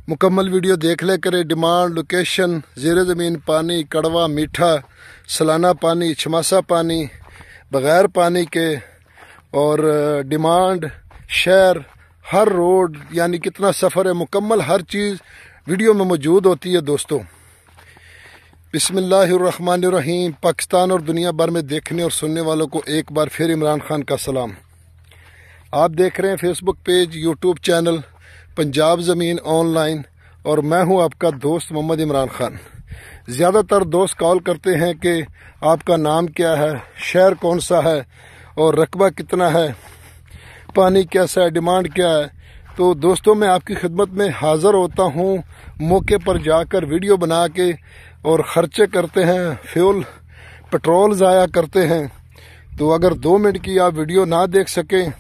मुकम्मल वीडियो देख ले करे। डिमांड, लोकेशन, ज़ेर ज़मीन पानी, कड़वा, मीठा, सालाना पानी, छमासा पानी, बग़ैर पानी के, और डिमांड, शहर, हर रोड यानी कितना सफ़र है, मुकम्मल हर चीज़ वीडियो में मौजूद होती है दोस्तों। बिस्मिल्लाहिर्रहमानिर्रहीम। पाकिस्तान और दुनिया भर में देखने और सुनने वालों को एक बार फिर इमरान खान का सलाम। आप देख रहे हैं Facebook page, YouTube channel Punjab ज़मीन ऑनलाइन, और मैं हूं आपका दोस्त मोहम्मद इमरान खान। ज़्यादातर दोस्त कॉल करते हैं कि आपका नाम क्या है, शहर कौन सा है और रकबा कितना है, पानी कैसा है, डिमांड क्या है। तो दोस्तों मैं आपकी खिदमत में हाज़िर होता हूं मौके पर जाकर वीडियो बना के, और ख़र्चे करते हैं, फ्यूल पेट्रोल ज़ाया करते हैं। तो अगर 2 मिनट की आप वीडियो ना देख सकें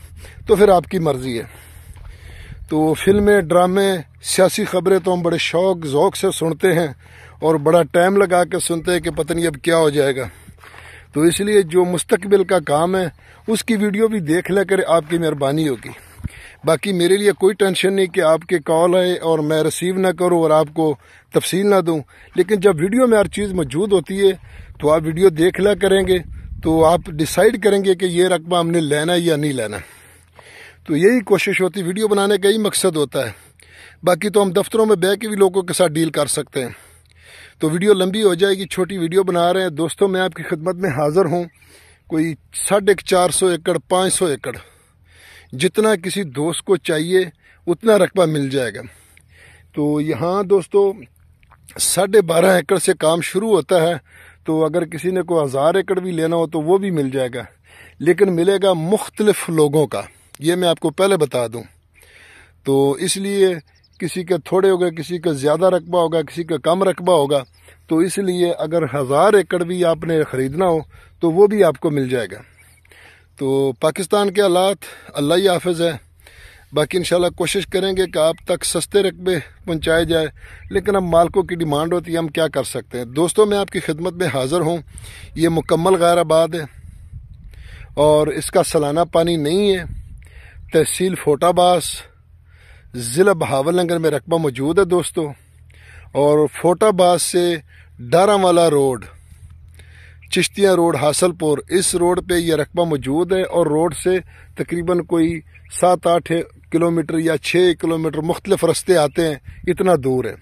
तो फिर आपकी मर्ज़ी है। तो फिल्में, ड्रामे, सियासी खबरें तो हम बड़े शौक़ ज़ौक़ से सुनते हैं और बड़ा टाइम लगा के सुनते हैं कि पता नहीं अब क्या हो जाएगा। तो इसलिए जो मुस्तकबिल का काम है उसकी वीडियो भी देख ले कर आपकी मेहरबानी होगी। बाकी मेरे लिए कोई टेंशन नहीं कि आपके कॉल आए और मैं रिसीव ना करूं और आपको तफसील ना दूं, लेकिन जब वीडियो में हर चीज़ मौजूद होती है तो आप वीडियो देख लिया करेंगे, तो आप डिसाइड करेंगे कि ये रकबा हमने लेना है या नहीं लेना। तो यही कोशिश होती है, वीडियो बनाने का ही मकसद होता है। बाकी तो हम दफ्तरों में बैठ के भी लोगों के साथ डील कर सकते हैं। तो वीडियो लंबी हो जाएगी, छोटी वीडियो बना रहे हैं दोस्तों। मैं आपकी खिदमत में हाज़िर हूँ। कोई 450 एकड़, 500 एकड़, जितना किसी दोस्त को चाहिए उतना रकबा मिल जाएगा। तो यहाँ दोस्तों 12.5 एकड़ से काम शुरू होता है। तो अगर किसी ने को 1000 एकड़ भी लेना हो तो वो भी मिल जाएगा, लेकिन मिलेगा मुख्तलिफ लोगों का, ये मैं आपको पहले बता दूं। तो इसलिए किसी का थोड़े होगा, किसी का ज़्यादा रकबा होगा, किसी का कम रकबा होगा। तो इसलिए अगर 1000 एकड़ भी आपने ख़रीदना हो तो वो भी आपको मिल जाएगा। तो पाकिस्तान के हालात अल्लाह ही हाफ़िज़ है। बाकी इंशाल्लाह कोशिश करेंगे कि आप तक सस्ते रकबे पहुंचाए जाए, लेकिन अब मालिकों की डिमांड होती है, हम क्या कर सकते हैं। दोस्तों मैं आपकी खिदमत में हाज़िर हूँ। ये मुकम्मल गैराबाद है और इसका सालाना पानी नहीं है। तहसील फोटाबास, ज़िला बहावलनगर में रकबा मौजूद है दोस्तों। और फोटाबास से डारावाला रोड, चिश्तियाँ रोड, हासलपुर, इस रोड पे ये रकबा मौजूद है। और रोड से तकरीबन कोई 7-8 किलोमीटर या 6 किलोमीटर मुख्तलिफ रास्ते आते हैं, इतना दूर है।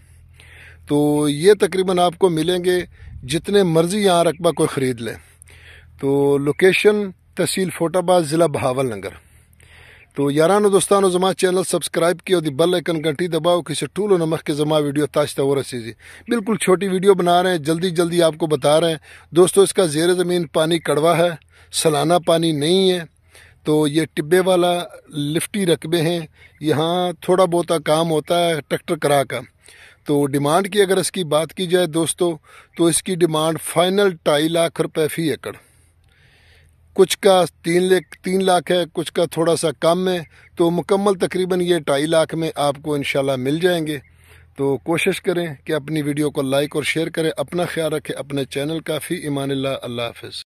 तो ये तकरीबन आपको मिलेंगे जितने मर्जी यहाँ रकबा कोई ख़रीद ले। तो लोकेशन तहसील फोटाबाद, ज़िला बहावलनगर। तो यारानो दोस्तानो जमा चैनल सब्सक्राइब किया, बेल आइकन घंटी दबाओ, किसी टूलो नमक के जमा वीडियो ताजता हो रही। बिल्कुल छोटी वीडियो बना रहे हैं, जल्दी जल्दी आपको बता रहे हैं दोस्तों। इसका ज़ेर ज़मीन पानी कड़वा है, सालाना पानी नहीं है। तो ये टिब्बे वाला लिफ्टी रकबे हैं। यहाँ थोड़ा बहुत काम होता है ट्रैक्टर करा का। तो डिमांड की अगर इसकी बात की जाए दोस्तों, तो इसकी डिमांड फाइनल 2.5 लाख रुपए फी एकड़। कुछ का 3 लाख है, कुछ का थोड़ा सा कम है। तो मुकम्मल तकरीबन ये 2.5 लाख में आपको इंशाल्लाह मिल जाएंगे। तो कोशिश करें कि अपनी वीडियो को लाइक और शेयर करें। अपना ख्याल रखें, अपने चैनल का। फ़ी इमानिल्लाह, अल्लाह हाफ़िज़।